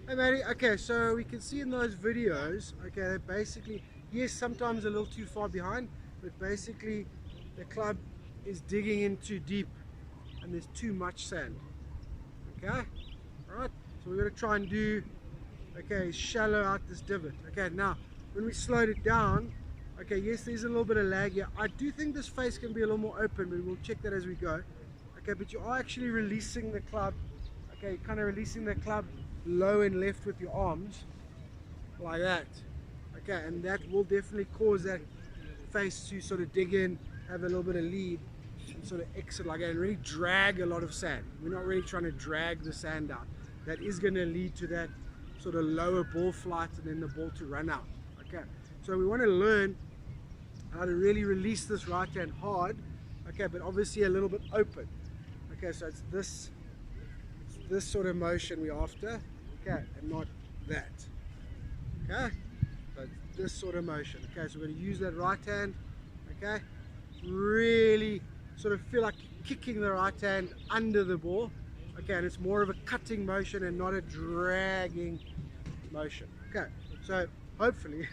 Hey matey, okay, so we can see in those videos, okay, that basically, yes, sometimes a little too far behind, but basically the club is digging in too deep and there's too much sand. Okay, right, so we're going to try and do, okay, shallow out this divot. Okay, now when we slowed it down, okay, yes, there's a little bit of lag here. I do think this face can be a little more open, but we'll check that as we go. Okay, but you are actually releasing the club, okay, kind of releasing the club low and left with your arms like that. Okay, and that will definitely cause that face to sort of dig in, have a little bit of lead, and sort of exit like that, and really drag a lot of sand. We're not really trying to drag the sand out. That is going to lead to that sort of lower ball flight and then the ball to run out. Okay, so we want to learn how to really release this right hand hard, okay, but obviously a little bit open. Okay, so it's this sort of motion we're after, okay, and not that. Okay, so it's this sort of motion. Okay, so we're going to use that right hand, okay, really sort of feel like kicking the right hand under the ball, okay, and it's more of a cutting motion and not a dragging motion. Okay, so hopefully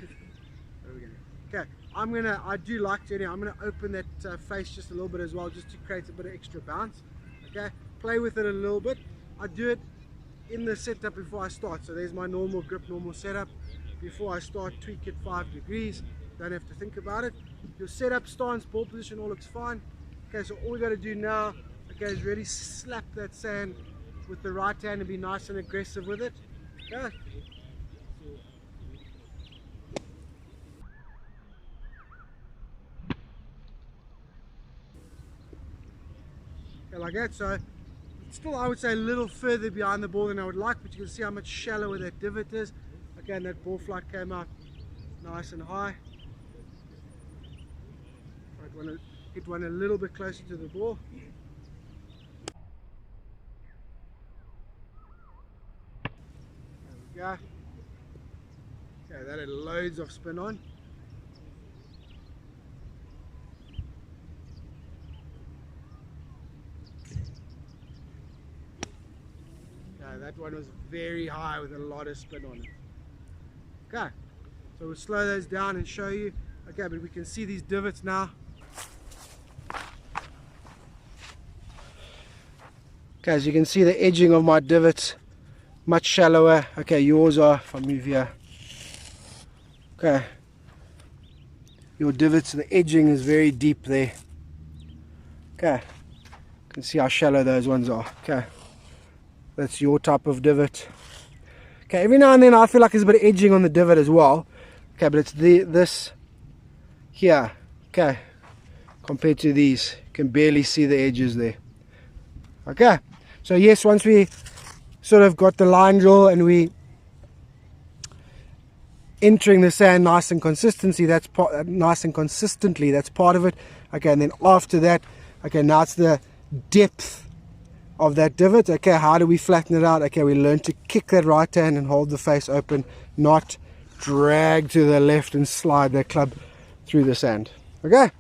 there we go. Okay, I do like to, I'm gonna open that face just a little bit as well, just to create a bit of extra bounce. Okay, play with it a little bit. I do it in the setup before I start, so there's my normal grip, normal setup. Before I start, tweak it 5 degrees, don't have to think about it. Your setup, stance, ball position, all looks fine. Okay, so all we got to do now, okay, is really slap that sand with the right hand and be nice and aggressive with it. Okay. Okay, like that. So still, I would say a little further behind the ball than I would like, but you can see how much shallower that divot is. Okay, and that ball flight came out nice and high. I want to hit one a little bit closer to the ball. There we go. Okay, that had loads of spin on. Okay, that one was very high with a lot of spin on it. Okay, so we'll slow those down and show you. Okay, but we can see these divots now. Okay, as you can see, the edging of my divots much shallower. Okay, yours are, if I move here. Okay, your divots, the edging is very deep there. Okay, you can see how shallow those ones are. Okay, that's your type of divot. Okay, every now and then I feel like there's a bit of edging on the divot as well. Okay, but it's this here. Okay, compared to these, you can barely see the edges there. Okay, so yes, once we sort of got the line drill and we entering the sand nice and consistently, that's part of it. Okay, and then after that, okay, now it's the depth of that divot. Okay, how do we flatten it out? Okay, we learn to kick that right hand and hold the face open, not drag to the left and slide that club through the sand. Okay.